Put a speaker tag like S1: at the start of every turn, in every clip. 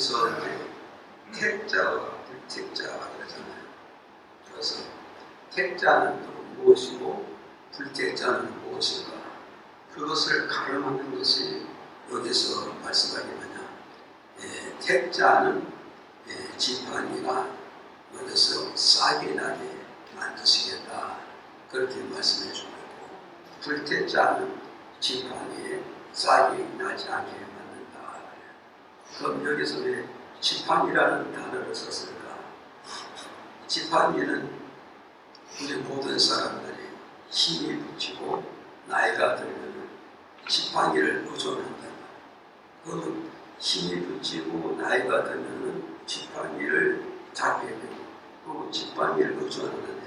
S1: 여기서 이렇게 택자와 불택자가 그러잖아요. 그래서 택자는 또 무엇이고 불택자는 무엇인가, 그것을 가름하는 것이 여기서 말씀하기 뭐냐, 택자는 지팡이가 여기서 싹이 나게 만드시겠다, 그렇게 말씀해 주고 있고, 불택자는 지팡이에 싹이 나지 않게 만든다. 그럼 여기서 왜 지팡이라는 단어를 썼을까? 지팡이는 우리 모든 사람들이 힘이 붙이고 나이가 들면 지팡이를 의존한다. 그러면 힘이 붙이고 나이가 들면 지팡이를 잡게 되고 또 지팡이를 의존하는데,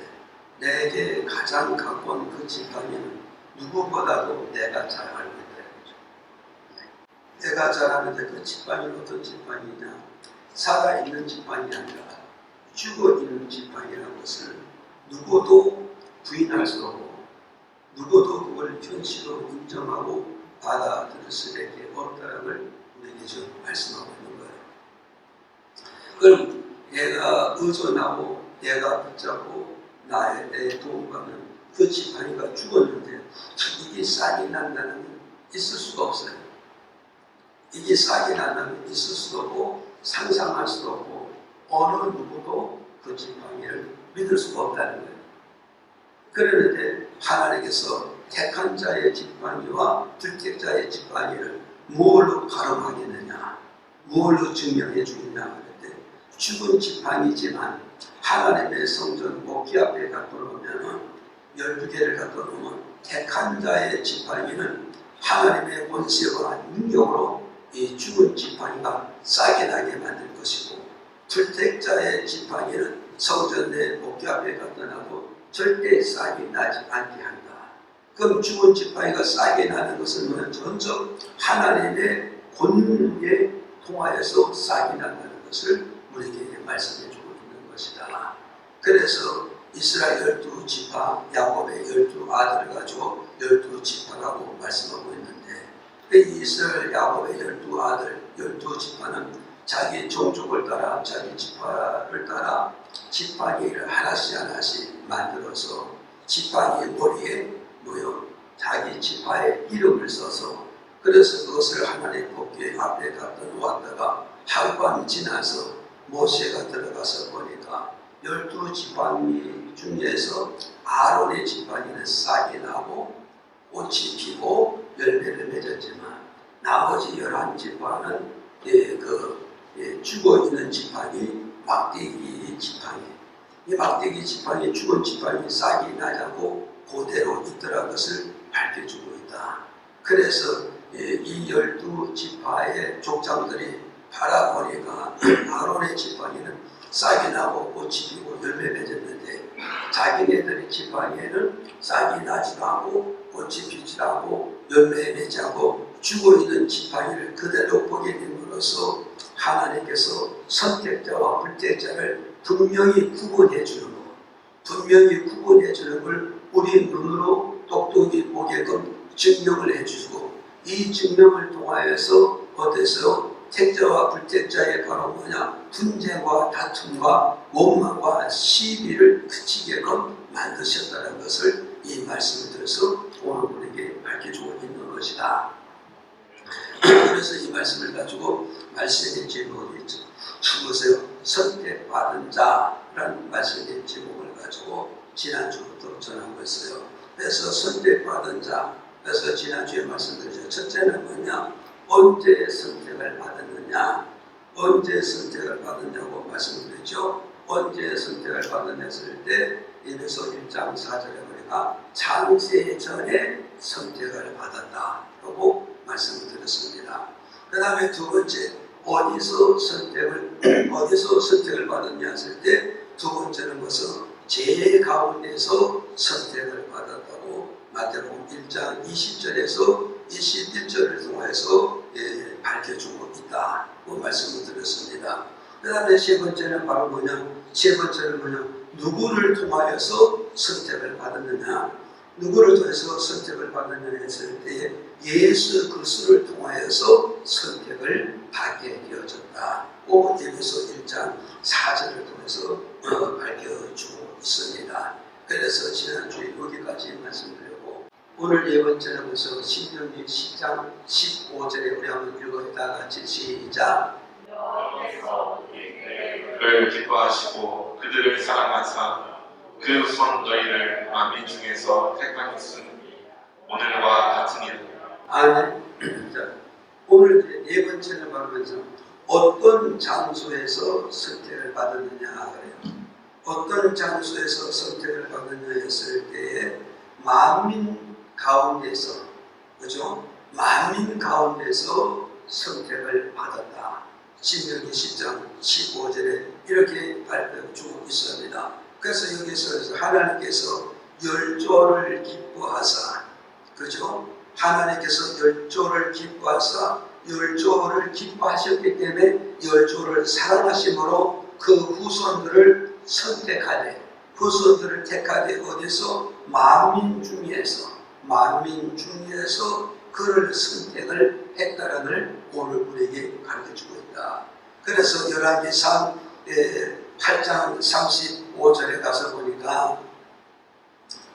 S1: 내게 가장 가까운 그 지팡이는 누구보다도 내가 잘 알고 있다. 내가 잘 아는데 그 지팡이는 어떤 지팡이냐? 살아있는 지팡이 아니라 죽어있는 지팡이라는 것을 누구도 부인할 수 없고 누구도 그걸 현실로 인정하고 받아들일 수밖에 없다는 걸 우리에게 지금 말씀하고 있는 거예요. 그럼 얘가 의존하고 얘가 붙잡고 나의 도움받는 그 지팡이가 죽었는데 이게 싹이 난다는 건 있을 수가 없어요. 이게 싹이 난다는 건 있을 수도 없고 상상할 수도 없고 어느 누구도 그 지팡이를 믿을 수가 없다는 거예요. 그런데 하나님께서 택한 자의 지팡이와 불택자의 지팡이를 무엇로 가름하겠느냐, 무엇로 증명해 주느냐 하는데, 죽은 지팡이지만 하나님의 성전 목기 앞에 갖다 놓으면 12개를 갖다 놓으면 택한 자의 지팡이는 하나님의 권세와 능력으로 이 죽은 지팡이가 싹이 나게 만들 것이고, 불택자의 지팡이는 성전 내 목기 앞에 갖다 놔도 절대 싹이 나지 않게 한다. 그럼 죽은 지팡이가 싹이 나는 것은 전적 하나님의 권능에 통하여서 싹이 난다는 것을 우리에게 말씀해 주고 있는 것이다. 그래서 이스라엘 12지파, 야곱의 12아들을 가지고 12지파라고 말씀하고 있는데, 이 이스라엘 야곱의 12아들, 12지파는 자기 종족을 따라, 자기 지파를 따라 지팡이를 하나씩 하나씩 만들어서 지팡이 머리에 자기 지파의 이름을 써서, 그래서 그것을 하나님 복궤 앞에 갖다 놓았다가 하룻밤 지나서 모세가 들어가서 보니까 12지팡이 중에서 아론의 지팡이는 싹이 나고 꽃이 피고 열매를 맺었지만 나머지 11지파는 죽어있는 지팡이, 막대기 지팡이, 이 막대기 지팡이, 죽은 지팡이 싹이 나자고 그대로 있더라는 것을 밝혀주고 있다. 그래서 이 12지파의 족장들이 바라보니까 아론의 지팡이는 싹이 나고 꽃이 피고 열매 맺었는데 자기네들의 지팡이에는 싹이 나지도 않고 꽃이 피지도 않고 열매 맺지 않고 죽어있는 지팡이를 그대로 보게 됨으로써 하나님께서 선택자와 불택자를 분명히 구분해 주는 것, 분명히 구분해 주는 걸 우리 눈으로 똑똑히 보게끔 증명을 해주시고, 이 증명을 통하여서 어디서 택자와 불택자의 바로 뭐냐, 분쟁과 다툼과 원망과 시비를 그치게끔 만드셨다는 것을 이 말씀을 들어서 오늘 우리에게 밝혀주고 있는 것이다. 그래서 이 말씀을 가지고 말씀의 제목이 있죠. 죽으세요. 선택받은 자라는 말씀의 제목을 가지고 지난주부터 전하고 있어요. 그래서 선택받은 자, 그래서 지난주에 말씀드렸죠. 첫째는 뭐냐? 언제 선택을 받았느냐? 언제 선택을 받았냐고 말씀드렸죠. 언제 선택을 받았냐 했을 때 에베소 1장 4절에 보니까 창세 전에 선택을 받았다라고 말씀을 드렸습니다. 그 다음에 두 번째, 어디서 선택을 받았냐 했을 때 두 번째는 무슨 죄 가운데서 선택을 받았다고 마태복음 1장 20절에서 21절을 통해서 밝혀주고 있다고 말씀을 드렸습니다. 그 다음에 세 번째는 바로 뭐냐? 세 번째는 뭐냐? 누구를 통하여서 선택을 받았느냐? 누구를 통해서 선택을 받았느냐 했을 때에 예수 그리스도를 통하여서 선택을 받게 되어졌다. 꼭 에베소 1장 4절을 통해서 밝혀주고 있습니다. 그래서 지난주에 여기까지 말씀드리고 오늘 네 번째는 벌써 신명기 10장 15절에 우리 한번 읽어요. 다 같이 시작.
S2: 그를 기뻐하시고 그들을 사랑하사 그 손 너희를 만민 중에서 택하였으니 오늘과 같은 일.
S1: 아멘. 자, 오늘 네 번째는 말하면서 어떤 장소에서 선택을 받았느냐 그래요. 어떤 장소에서 선택을 받았느냐 했을 때에 만민 가운데서, 그죠? 만민 가운데서 선택을 받았다. 신명기 10장 15절에 이렇게 밝혀주고 있습니다. 그래서 여기서 하나님께서 열조를 기뻐하사, 그죠? 하나님께서 열조를 기뻐하사 열조를 기뻐하셨기 때문에 열조를 사랑하심으로 그 후손들을 선택하되, 후손들을 택하되 어디서? 만민 중에서 그를 선택을 했다는 걸 오늘 우리에게 가르쳐주고 있다. 그래서 열왕기상 8장 35절에 가서 보니까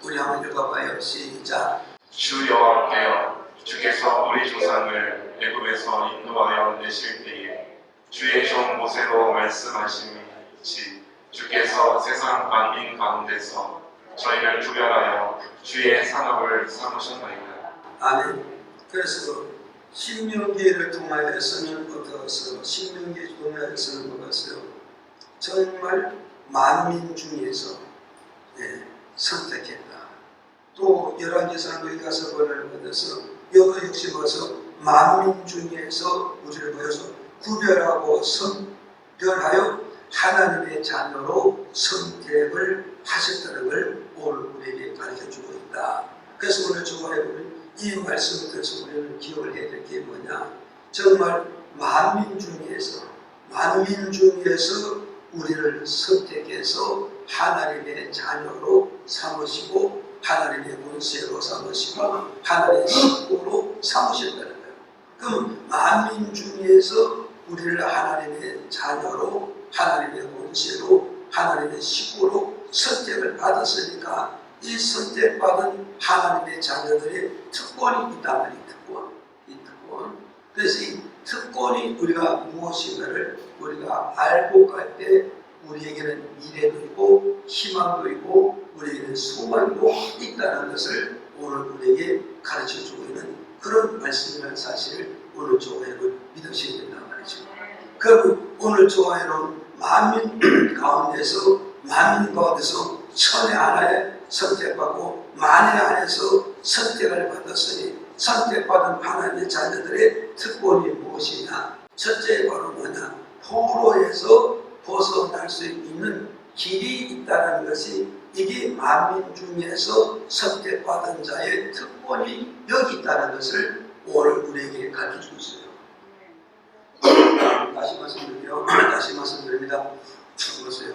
S1: 우리 한번 읽어봐요. 시작.
S2: 주 여호와께여 주께서 우리 조상을 애굽에서 인도하여 내실 때에 주의 종 모세로 말씀하심이 이같이 주께서 세상 만민 가운데서 저희를 구별하여 주의 산업을 삼으셨나이다.
S1: 아멘. 그래서 신명기를 통하여서는 어떠했어요? 신명기를 통하여서는 뭐였어요? 정말 만민 중에서 선택했다. 또 열왕기상 거기 가서 번호를 받아서 여기 역시 와서 만민 중에서 우리를 보여서 구별하고 선별하여 하나님의 자녀로 선택을 하셨다는 걸 오늘 우리에게 가르쳐주고 있다. 그래서 오늘 저와의 이 말씀을 통해서 우리는 기억을 해야 될 게 뭐냐? 정말 만민 중에서 우리를 선택해서 하나님의 자녀로 삼으시고 하나님의 본세로 삼으시고 하나님의 식구로 삼으셨다는 거예요. 그럼 만민 중에서 우리를 하나님의 자녀로 하나님의 본세로 하나님의 식구로 선택을 받았으니까 이 선택받은 하나님의 자녀들의 특권이 있단 말이에요. 이 특권. 그래서 이 특권이 우리가 무엇인가를 우리가 알고 갈 때 우리에게는 미래도 있고 희망도 있고 우리에게는 소망도 있다는 것을 오늘 우리에게 가르쳐주고 있는 그런 말씀이라는 사실을 오늘 조화회는 믿으셔야 된단 말이죠. 그럼 오늘 조화회는 만민 가운데서 천의 하나에 선택받고 만의 안에서 선택을 받았으니 선택받은 하나님의 자녀들의 특권이 무엇이냐? 첫째 바로 뭐냐? 포로에서 벗어날 수 있는 길이 있다는 것이 이게 만민 중에서 선택받은 자의 특권이 여기 있다는 것을 오늘 우리에게 가르쳐주고 있어요. 다시 말씀드립니다. 보세요.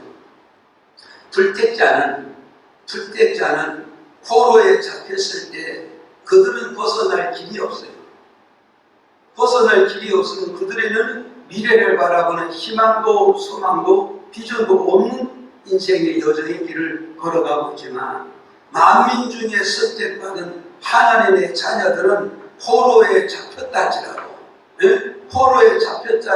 S1: 불택자는 포로에 잡혔을 때 그들은 벗어날 길이 없어요. 벗어날 길이 없으면 그들에는 미래를 바라보는 희망도 소망도 비전도 없는 인생의 여정의 길을 걸어가고 있지만 만민 중에 선택받은 하나님의 자녀들은 포로에 잡혔다 할지라도 포로에 잡혔다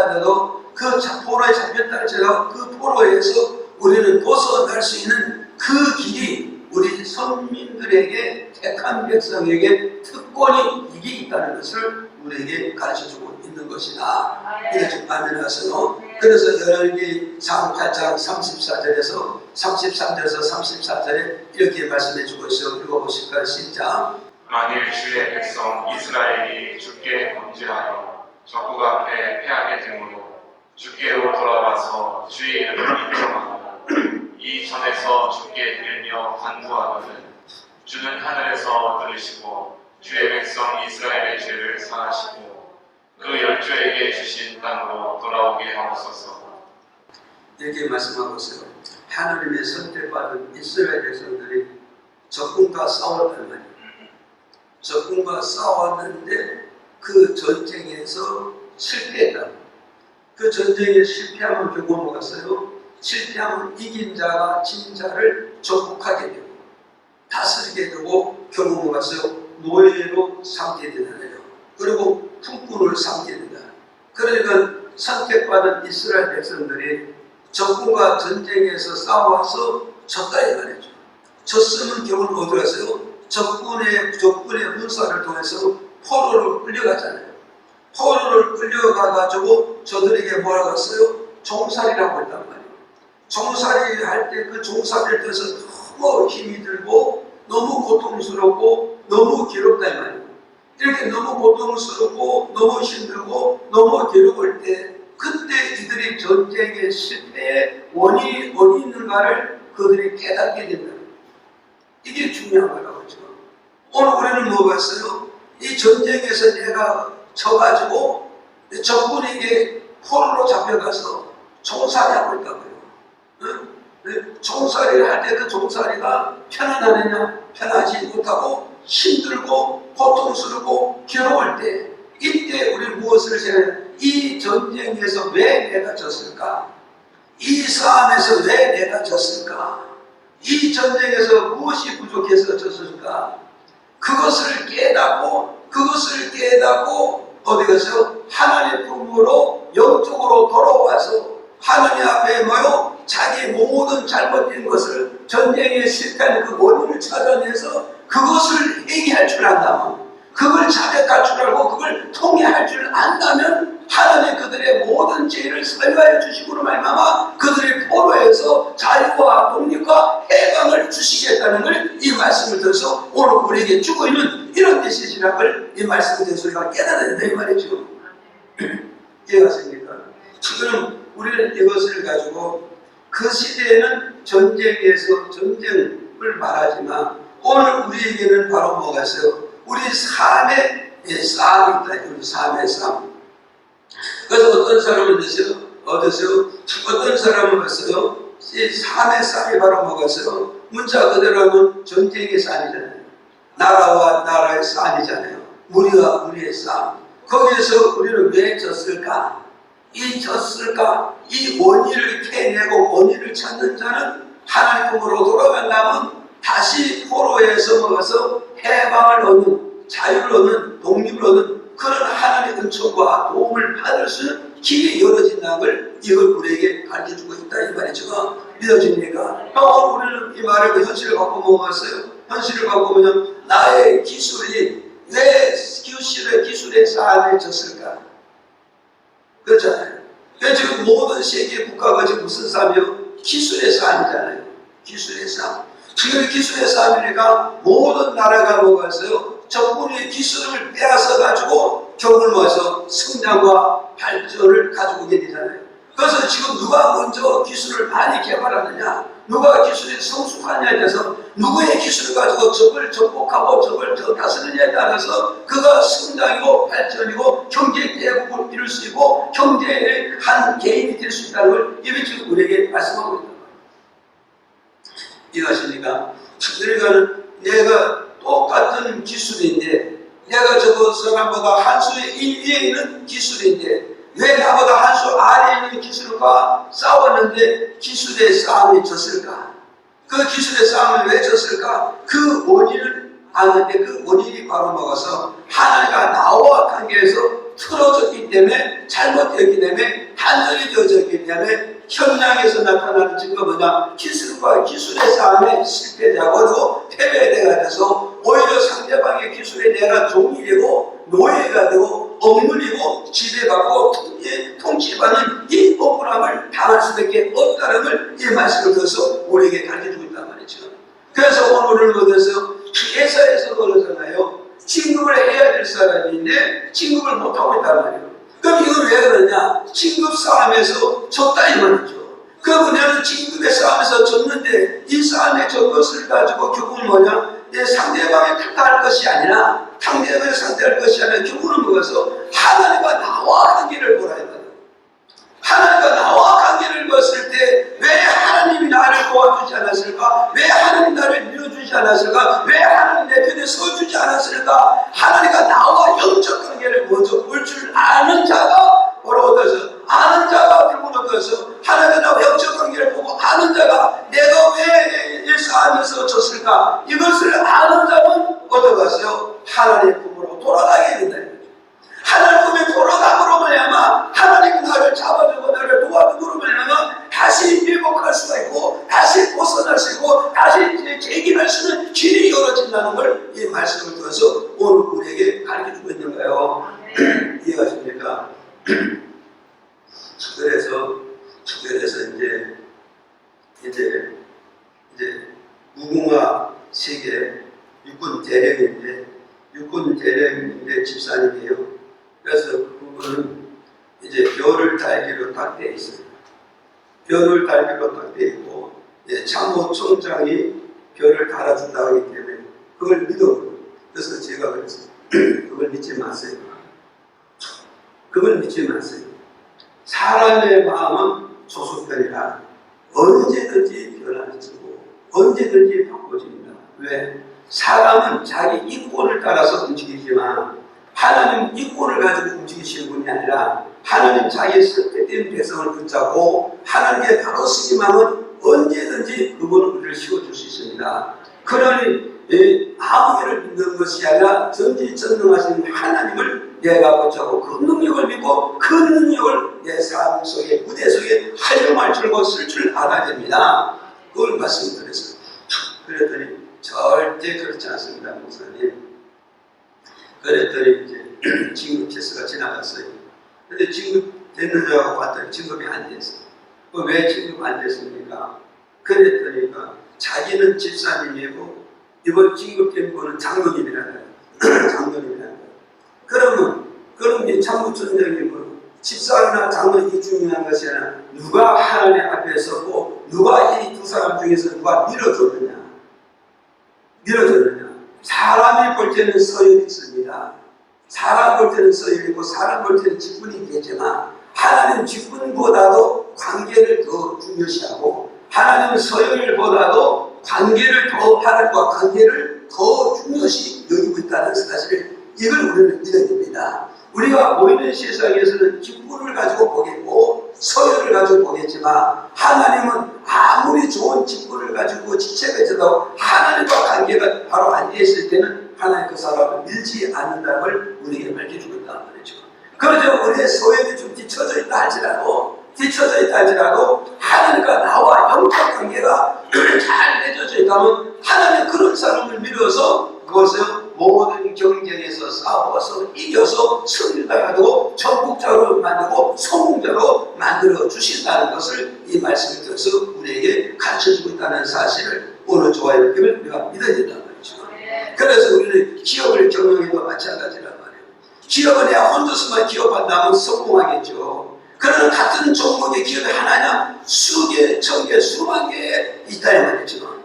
S1: 할지라도 그 포로에서 우리는 벗어날 수 있는 그 길이 우리 선민들에게 택한 백성에게 특권이 이게 있다는 것을 우리에게 가르쳐주고 있는 것이다. 이게 좀 아멘하세요. 그래서 열왕기 8장 34절에서 34절에 이렇게 말씀해주고 있어요. 읽어보실까요? 시작.
S2: 만일 주의 백성 이스라엘이 주께 범죄하여 적국 앞에 패하게 되므로 주께로 돌아와서 주의 이름을 인정하고 이 전에서 주께 빌며 간구하거든 주는 하늘에서 들으시고 주의 백성 이스라엘의 죄를 사하시고 그 열조에게 주신 땅으로 돌아오게 하옵소서.
S1: 이렇게 말씀하고 있어요. 하나님의 선택받은 이스라엘 백성들이 적군과 싸웠단 말이에요. 적군과 싸웠는데 그 전쟁에서 실패했다. 그 전쟁에 실패하면 결국 뭐가 있어요? 실패하면 이긴 자가 진 자를 정복하게 되고 다스리게 되고 결국 뭐가 있어요? 노예로 삼게 되잖아요. 그리고 품꾼을 삼게 된다. 그러니까 선택받은 이스라엘 백성들이 적군과 전쟁에서 싸워서 졌다 이 말이죠. 졌으면 결국 어디 갔어요? 적군의 문사를 통해서 포로를 끌려갔잖아요. 포로를 끌려가가지고 저들에게 뭐라고 했어요? 종살이라고 했단 말이에요. 종살이 할 때 그 종살이를 통해서 너무 힘이 들고 너무 고통스럽고 너무 괴롭다 이 말이에요. 이렇게 너무 고통스럽고 너무 힘들고 너무 괴로울 때 그때 이들이 전쟁의 실패의 원인이 어디 있는가를 그들이 깨닫게 된다. 이게 중요한 거라고 지금. 오늘 우리는 뭐 봤어요? 이 전쟁에서 내가 져가지고 적군에게 포로로 잡혀가서 종살이하고 있다고요. 응? 종살이를 할 때 그 종살이가 편안하느냐? 편하지 못하고 힘들고 고통스럽고 괴로울 때 이때 우리 무엇을 생각해요? 이 전쟁에서 왜 내가 졌을까? 이 싸움에서 왜 내가 졌을까? 이 전쟁에서 무엇이 부족해서 졌을까? 그것을 깨닫고 어디 가서 하나님 품으로 영적으로 돌아와서 하나님 앞에 뭐요? 자기 모든 잘못된 것을 전쟁에 실패하는 그 원인을 찾아내서 그것을 회개할 줄 안다면 그걸 자백할 줄 알고 그걸 통해할 줄 안다면 하나님 그들의 모든 죄를 사유하여 주심으로 말미암아 그들의 포로에서 자유와 독립과 해방을 주시겠다는 걸 이 말씀을 들어서 오늘 우리에게 주고 있는 이런 메시지라는 걸 이 말씀을 들어서 우리가 깨달아야 된다 이 말이죠. 이해가 됩니까? 지금 우리는 이것을 가지고 그 시대에는 전쟁에서 전쟁을 말하지만 오늘 우리에게는 바로 뭐가 있어요? 우리 삶의 싸움이 있다. 우리 삶의 싸움. 그래서 어떤 사람은 있어요? 어떤 사람은 있어요? 이 삶의 싸움이 바로 뭐가 있어요? 문자 그대로 하면 전쟁의 싸움이잖아요. 나라와 나라의 싸움이잖아요. 무리와 무리의 싸움. 거기에서 우리는 왜 졌을까? 이 원인을 캐내고 원인을 찾는 자는 하나님 품으로 돌아간다면 다시 포로에서 먹어서 해방을 얻는, 자유를 얻는, 독립을 얻는 그런 하나님의 은총과 도움을 받을 수 있는 길이 열어진다는 걸 이걸 우리에게 가르쳐주고 있다 이 말이죠. 믿어집니까? 우리는 이 말을 현실을 바꾸고 먹었어요. 현실을 바꾸면 나의 기술이 왜 기술의 싸움에 졌을까? 그렇잖아요. 그래서 지금 모든 세계 국가가 지금 무슨 싸움이요? 기술의 싸움이잖아요. 기술의 싸움. 지금 기술의 싸움이니까 모든 나라가 뭐가 있어요? 적군의 기술을 빼앗아가지고 격을 모아서 성장과 발전을 가지고 오게 되잖아요. 그래서 지금 누가 먼저 기술을 많이 개발하느냐, 누가 기술이 성숙하냐에 대해서 누구의 기술을 가지고 적을 정복하고 적을 다스리느냐에 따라서 그가 성장이고 발전이고 경제의 대국을 이룰 수 있고 경제의 한 개인이 될 수 있다는 걸 이미 지금 우리에게 말씀하고 있다. 이해하십니까? 그러니까 내가 똑같은 기술인데 내가 저거 사람보다 한 수의 1위에 있는 기술인데 왜 나보다 한 수 아래에 있는 기술과 싸웠는데 기술의 싸움이 졌을까? 그 기술의 싸움을 왜 졌을까? 그 원인을 아는데 그 원인이 바로 먹어서 하나님과 나와 관계에서 틀어졌기 때문에 잘못되었기 때문에 단절이 되어졌기 때문에 현장에서 나타나는 증거가 뭐냐? 기술과 기술의 싸움에 실패되고 패배가 돼서 오히려 상대방의 기술에 내가 종이 되고 노예가 되고 억눌리고 지배받고 통치받는 이 억울함을 당할 수밖에 없다는 걸 이 말씀을 들어서 우리에게 가르쳐주고 있단 말이죠. 그래서 오늘은 뭐겠어요? 회사에서 그러잖아요. 진급을 해야 될 사람인데 진급을 못하고 있단 말이에요. 그럼 이건 왜 그러냐? 진급 싸움에서 졌다 이 말이죠. 그리고 나는 진급의 싸움에서 졌는데 이 싸움에 진 것을 가지고 결국은 뭐냐? 내 상대방을 탓할 것이 아니라 상대방을 상대할 것이 아니라 결국은 뭐가서 하나님과 나와 관계를 보라 이 말이에요. 하나님과 나와 관계를 맺을 때 왜 하나님이 나를 도와주지 않았을까? 왜 하나님 나를 밀어주지 않았을까? 왜 하나님 내 편에 서주지 않았을까? 하나님과 나와 영적 관계를 먼저 볼 줄 아는 자가 바로 얻어서, 아는 자가 들고 얻어서, 하나님과 나와 영적 관계를 보고 아는 자가 내가 왜 이 싸움에서 졌을까? 이것을 아는 자는 얻어가서요 하나님의 품으로 돌아가게 된다. 하나님 품에 돌아감으로 말미암아 하나님이 나를 잡아주고 나를 도와주므로 말미암아 다시 회복할 수가 있고 다시 벗어날 수 있고 다시 재기할 수 있는 길이 열어진다는 걸 이 말씀을 통해서 오늘 우리에게 가르쳐주고 있는 거예요. 이해가십니까? 그래서 이제 무궁화 세계 육군 대령인데 집사님이에요. 그래서 그분은 이제 별을 달기로 딱 돼 있어요. 별을 달기로 딱 돼 있고 참모총장이 별을 달아준다고 하기 때문에 그걸 믿어요. 그래서 제가 그랬어요. 그걸 믿지 마세요. 그걸 믿지 마세요. 사람의 마음은 조속변이라 언제든지 변화지고 언제든지 바꿔집니다. 왜? 사람은 자기 이권을 따라서 움직이지만 하나님 이권을 가지고 움직이시는 분이 아니라 하나님 자기의 선택된 백성을 붙잡고 하나님의 다루시기만은 언제든지 그분은 우리를 씌워줄 수 있습니다. 그러니 아무개를 믿는 것이 아니라 전지전능하신 하나님을 내가 붙잡고 그 능력을 믿고 그 능력을 내 삶 속에 무대 속에 활용할 줄고 쓸 줄 알아야 됩니다. 그걸 말씀드렸어요. 그랬더니 절대 그렇지 않습니다, 목사님. 그랬더니 이제 진급 테스트가 지나갔어요. 근데 진급됐는 줄 알고 봤더니 진급이 안 됐어요. 왜 진급 안 됐습니까? 그랬더니 자기는 집사님이고 이번 진급된 분은 장로님이라는 장로님이라는 그럼 이 참모총장님은 집사나 장로님이 중요한 것이 아니라 누가 하나님 앞에 서고 누가 이 두 사람 중에서 누가 밀어줬느냐. 사람이 볼 때는 서열이 있습니다. 사람 볼 때는 서열이 있고 사람 볼 때는 직분이 있겠지만 하나님 직분보다도 관계를 더 중요시하고 하나님 서열보다도 관계를 더 하나님과 관계를 더 중요시 여기고 있다는 사실을 이걸 우리는 믿어야 됩니다. 우리가 보이는 세상에서는 직분을 가지고 보겠고 서열을 가지고 보겠지만 하나님은 아무리 좋은 직분을 가지고 지체가 있어도 하나님과 관계가 바로 앉아있을 때는 하나님 그 사람을 밀지 않는다는 걸 우리에게 밝혀주고 있다는 말이죠. 그래서 우리의 서열이 좀 뒤쳐져 있다 할지라도 하나님과 나와 영적 관계가 잘 맺어져 있다면 하나님 그런 사람을 밀어서 그것을 모든 경쟁에서 싸워서 이겨서 승리하고 전국자로 만들고 성공자로 만들어 주신다는 것을 이 말씀을 통해서 우리에게 가르쳐주고 있다는 사실을 오늘 좋아요 기를 우리가 믿어야 된다는 말이죠. 그래서 우리는 기업을 경영해도 마찬가지란 말이에요. 기업은 내가 혼자서만 기업한다면 성공하겠죠. 그러나 같은 종목의 기업이 하나냐 수개, 천개, 수만 개 있다 이 말이죠.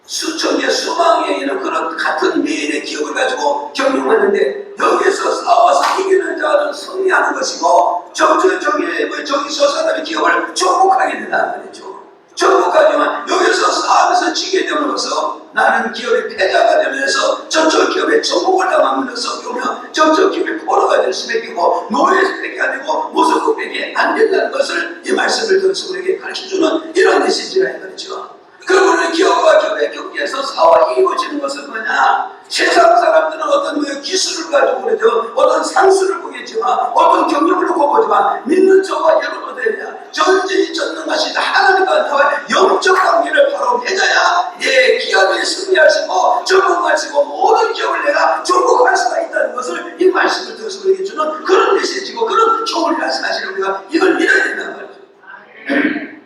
S1: 수천 개, 수만 개 있는 그런 같은 매일의 기업을 가지고 경영하는데 여기서 싸워서 이기는 자는 승리하는 것이고 저기 저 사람의 기업을 정복하게 된다는 말이죠. 정복하지만 여기서 싸우면서 지게 되면서 나는 기업의 패자가 되면서 저쪽 기업의 정복을 당하면서 오면 저쪽 기업의 포로가 될 수밖에 없고 노예 수밖에 안 되고 모성국밖에 안 된다는 것을 이 말씀을 들어서 우리에게 가르쳐주는 이런 메시지가 있죠. 그러면 기업과 기업의 경계에서 싸워 이루어지는 것은 뭐냐? 세상 사람들은 어떤 기술을 가지고 그러죠. 어떤 상수를 보겠지만 어떤 경력을 놓고 보지만 믿는 저와 여러분 되냐? 전지전능하신 하나님과 나와 영적 관계를 바로 맺어야 내 기업이 승리하시고 전복하시고 모든 기업을 내가 전복할 수가 있다는 것을 이 말씀을 들어서 우리에게 주는 그런 메시지고 그런 교훈을 말씀하시는 우리가 이걸 믿어야 된다는 말이죠.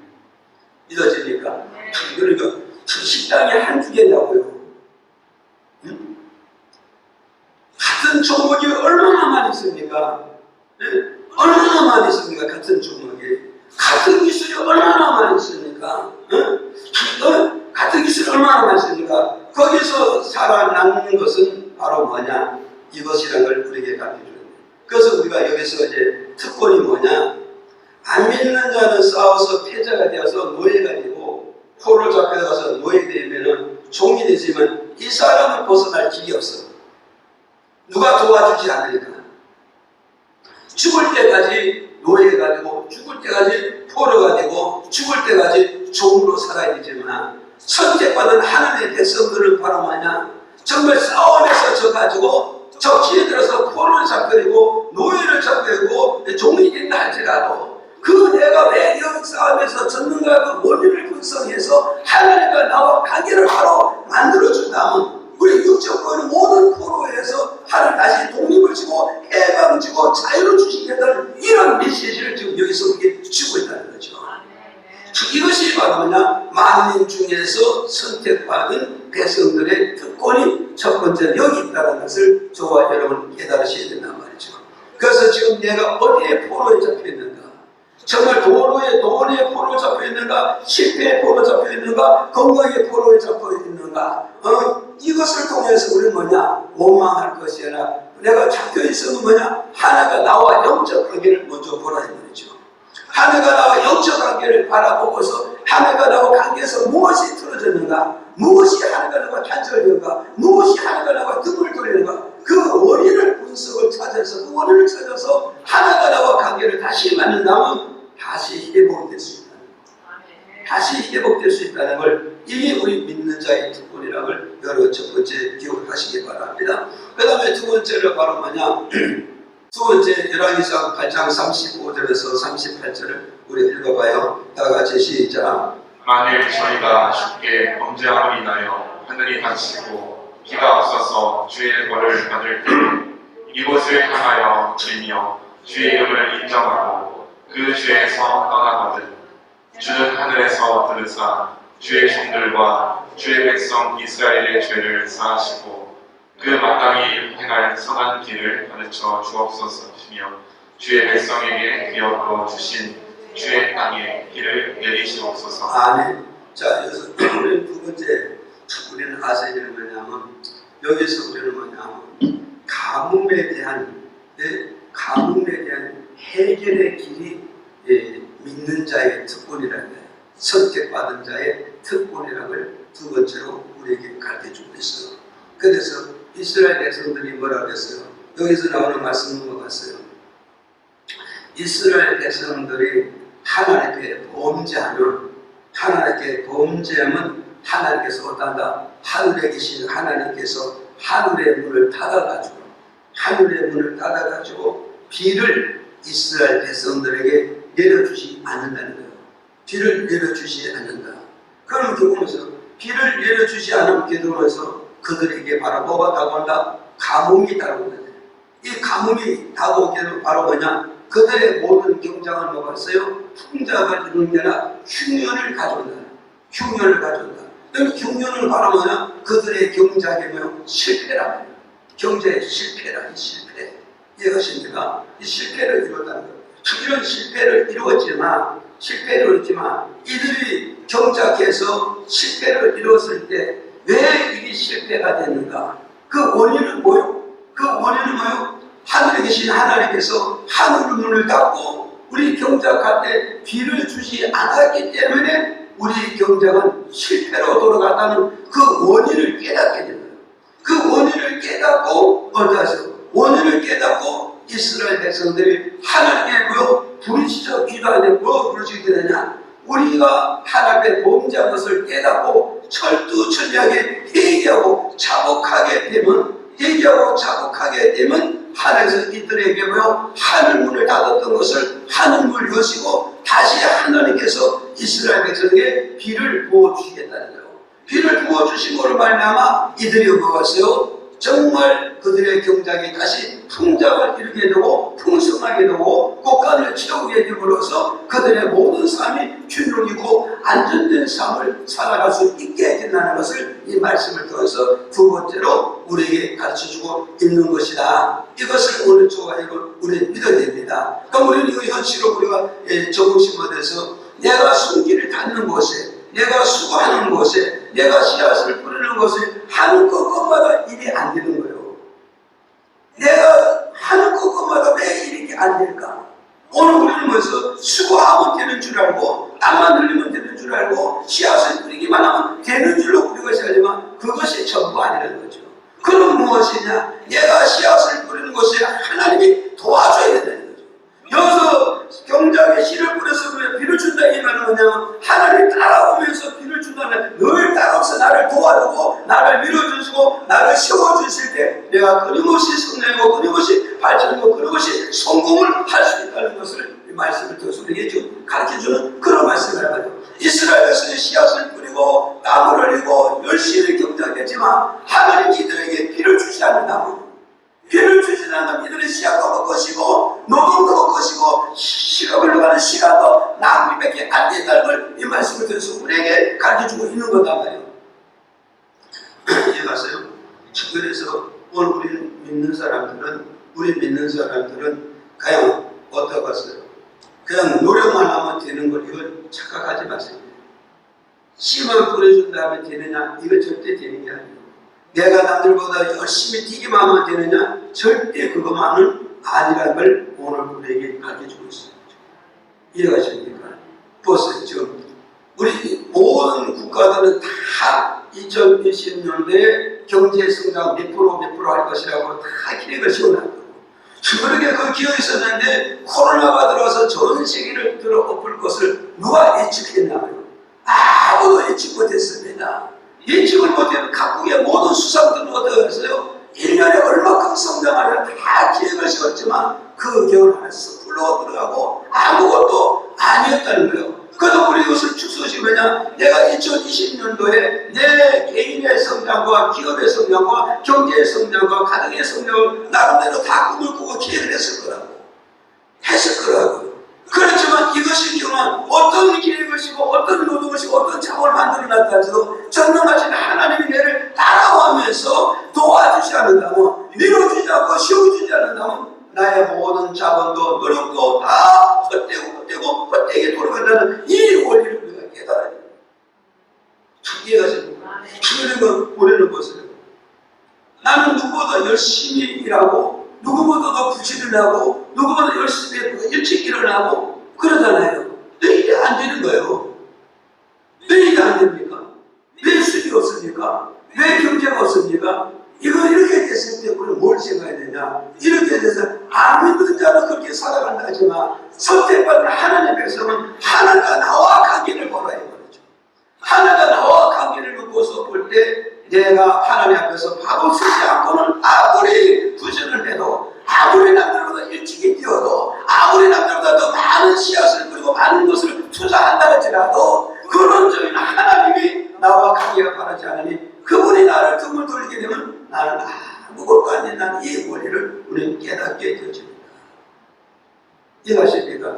S1: 믿어집니까? 그러니까 식당이 한두 개냐고요. 응? 같은 종목이 얼마나 많이 있습니까? 얼마나 많이 있습니까? 같은 종목이. 같은 기술이 얼마나 많이 있습니까? 같은 기술이 얼마나 많이 있습니까? 거기서 살아남는 것은 바로 뭐냐? 이것이라는 걸 우리에게 가르쳐줘요. 그래서 우리가 여기서 이제 특권이 뭐냐? 안 믿는 자는 싸워서 패자가 되어서 노예가 되고 포로 잡혀가서 노예가 되면은 종이 되지만 이 사람은 벗어날 길이 없어. 누가 도와주지 않으니까. 죽을 때까지 노예가 되고 죽을 때까지 포로가 되고 죽을 때까지 종으로 살아야 되지만 선택받은 하나님의 백성들을 바라보냐 정말 싸움에서 져가지고 저 기회 들어서 포로를 잡혀리고 노예를 잡혀리고 종이 된다 할지라도 그 내가 왜 이런 싸움에서 졌는가 그 원인을 분석해서 하나님과 나와 관계를 바로 만들어준다면 우리 육적권의 모든 포로에서 하나님 다시 독립을 주고 해방을 주고 자유를 주시겠다는 이런 메시지를 지금 여기서 우리에게 주고 있다는 거죠. 이것이 바로 뭐냐? 만민 중에서 선택받은 백성들의 특권이 첫 번째 여기 있다는 것을 저와 여러분 깨달으셔야 된단 말이죠. 그래서 지금 내가 어디에 포로에 잡혀 있는가? 정말 돈에 포로에 잡혀 있는가? 실패에 포로에 잡혀 있는가? 건강에 포로에 잡혀 있는가? 이것을 통해서 우리는 뭐냐? 원망할 것이 아니라 내가 잡혀 있으면 뭐냐? 하나가 나와 영적 관계를 먼저 보라 이 말이죠. 하나가 나와 영적 관계를 바라보고서 하나가 나와 관계에서 무엇이 틀어졌는가? 무엇이 하나가 나와 단절되는가? 무엇이 하나가 나와 등을 돌리는가? 그 원인을 분석을 찾아서 그 원인을 찾아서 하나가 나와 관계를 다시 만든다면 다시 회복될 수 있다. 다시 회복될 수 있다는 걸 이게 우리 믿는 자의 특권이라는 걸 여러분 첫 번째 기억하시기 바랍니다. 그 다음에 두 번째로 바로 뭐냐? 두 번째 열왕기상 8장 35절에서 38절을 우리 읽어봐요. 다 같이 시작.
S2: 만일 저희가 주께 범죄함으로 인하여 하늘이 닫히고 비가 없어서 주의 벌을 받을 때 이곳을 향하여 드리며 주의 이름을 인정하고 그 죄에서 떠나거든 주는 하늘에서 들으사 주의 종들과 주의 백성 이스라엘의 죄를 사하시고 그 마땅히 행할 선한 길을 가르쳐 주옵소서시며 주의 백성에게 기업으로 주신 주의 땅에 길을 내리시옵소서.
S1: 아멘. 자, 여기서 우리는 두 번째 우리는 아셔야 되는 뭐냐면 여기서 우리는 뭐냐면 가뭄에 대한 해결의 길이 믿는 자의 특권이라는 거예요. 선택받은 자의 특권이라는 걸 두 번째로 우리에게 가르쳐주고 있어요. 그래서 이스라엘 백성들이 뭐라고 했어요? 여기서 나오는 말씀은 뭐 같아요? 이스라엘 백성들이 하나님께 범죄하면 하나님께서 어떤다? 하늘에 계신 하나님께서 하늘의 문을 닫아가지고 비를 이스라엘 백성들에게 내려주지 않는다는 거예요. 비를 내려주지 않는다. 그럼 경험에서 비를 내려주지 않은 경험에서 그들에게 바로 뭐가 다가온다? 가뭄이 다가온다. 이 가뭄이 다가오기는 바로 뭐냐? 그들의 모든 경장을 먹었어요. 풍작을 이루는 게 아니라 흉년을 가져온다. 그럼 흉년을 바로 뭐냐? 그들의 경작이 뭐야? 실패라고 해요. 경제의 실패. 이해가십니까? 이 실패를 이뤘다는 거예요. 이런 실패를 이루었지만 이들이 경작해서 실패를 이루었을 때 왜 이게 실패가 됐는가? 그 원인은 뭐요? 하늘에 계신 하나님께서 하늘 문을 닫고 우리 경작할 때 비를 주지 않았기 때문에 우리 경작은 실패로 돌아갔다는 그 원인을 깨닫게 됩니다. 그 원인을 깨닫고 원인을 깨닫고 이스라엘 백성들이 하나님께 부르짖어 기도하는데 뭐 부르짖게 되냐? 우리가 하나님의 범죄한 것을 깨닫고 철두철미하게 회개하고 자복하게 되면 하나님께서 이들에게 하늘 문을 닫았던 것을 하늘 문을 여시고 다시 하나님께서 이스라엘 백성에게 비를 부어주시겠다는 거예요. 비를 부어주신 것으로 말미암아 이들이 먹었어요. 정말 그들의 경작이 다시 풍작을 이루게 되고 풍성하게 되고 곳간을 채우게 됨으로써 그들의 모든 삶이 균형이고 안전된 삶을 살아갈 수 있게 된다는 것을 이 말씀을 통해서 두 번째로 우리에게 가르쳐주고 있는 것이다. 이것을 오늘 저와 이걸 우리는 믿어야 됩니다. 그럼 우리는 이 현실로 우리가 적응신 것에서 내가 숨기를 닫는 곳에 내가 수고하는 곳에 내가 씨앗을 뿌리는 것을 하는 것마다 일이 안 되는 거예요. 내가 하는 것마다 왜 이렇게 안 될까? 오늘 우리는 뭐였어? 수고하면 되는 줄 알고 땅만 흘리면 되는 줄 알고 씨앗을 뿌리기만 하면 되는 줄로 우리가 생각하지만 그것이 전부 아니라는 거죠. 그럼 무엇이냐? 내가 씨앗을 뿌리는 것에 하나님이 도와줘야 된다는 거죠. 여기서 경작에 씨를 뿌려서 왜 비를 준다 이 말은 뭐냐면 하나님 따라오면서 비를 준다는 늘 따라오면서 나를 도와주고 나를 밀어주시고 나를 세워주실 때 내가 끊임없이 성장하고 끊임없이 발전하고 끊임없이 성공을 할 수 있다는 것을 이 말씀을 통해서 우리에게 가르쳐주는 그런 말씀을 하죠. 이스라엘에서는 씨앗을 뿌리고 땀을 흘리고 열심히 경작했지만 하나님 이들에게 비를 주지 않는다면 비를 주지 않으면 이들의 씨앗도 먹을 것이고 노동도 먹을 것이고 시간 흘러가는 시간도 낭비밖에 안 된다는 걸 이 말씀을 통해서 우리에게 가르쳐주고 있는 거단 말이에요. 이해가세요? 그래서 오늘 우리 믿는 사람들은 그냥 어떻게 봤어요? 그냥 노력만 하면 되는 걸 이걸 착각하지 마세요. 씨만 뿌려준 다음에 되느냐? 이거 절대 되는 게 아니에요. 내가 남들보다 열심히 뛰기만 하면 되느냐? 절대 그것만은 아니라는 걸 오늘 우리에게 가르쳐주고 있어요. 이해가십니까? 보세요. 지금 우리 모든 국가들은 다 2020년도에 경제 성장 몇 프로 할 것이라고 다 계획을 세워놨고 그러게 그 기억이 있었는데 코로나가 들어와서 전 세계를 엎을 것을 누가 예측했냐고요? 아무도 예측 못했습니다. 예측을 못하면 각국의 모든 수상들은 어떻게 했어요? 1년에 얼마큼 성장하려 다 계획을 세웠지만 그 계획을 안에서 굴러 들어가고 아무것도 아니었다는 거예요. 그래서 우리 이것을 축소시 뭐냐? 내가 2020년도에 내 개인의 성장과 기업의 성장과 경제의 성장과 가정의 성장을 나름대로 다 꿈을 꾸고 계획을 했을 거라고요. 그렇지만 이것이 경우는 어떤 계획을 시고 어떤 노동을 시고 어떤 작업을 만들어놨다 해도 전능하신 하나님이 내를 따라오면서 도와주지 않는다면 밀어주지 않고 세워주지 않는다면 나의 모든 자본도 노력도 다 헛되게 돌아간다는 이 원리를 우리가 깨달아야 돼요. 이해가 됩니까? 그러면 우리는 보세요. 나는 누구보다 열심히 일하고 누구보다 더 부지런히 하고 누구보다 열심히 일찍 일어나고 그러잖아요. 왜 이게 안 되는 거예요? 왜 이게 안 됩니까? 왜 수익이 없습니까? 왜 경제가 없습니까? 이거 이렇게 됐을 때 우리는 뭘 생각해야 되냐? 이렇게 돼서 안 믿는 자는 그렇게 살아간다 하지만 선택받은 하나님의 백성은 하나님과 나와 관계를 보라 이거죠. 하나님과 나와 관계를 놓고서 볼 때 내가 하나님 앞에서 바로 서지 않고는 아무리 부전을 해도 아무리 남들보다 일찍이 뛰어도 아무리 남들보다 더 많은 씨앗을 뿌리고 많은 것을 투자한다 할지라도 그런 점에는 하나님이 나와 관계가 바라지 않으니 그분이 나를 등을 돌리게 되면 나는 아무것도 안 된다는 이 원리를 우리는 깨닫게 되어집니다. 이해하십니까?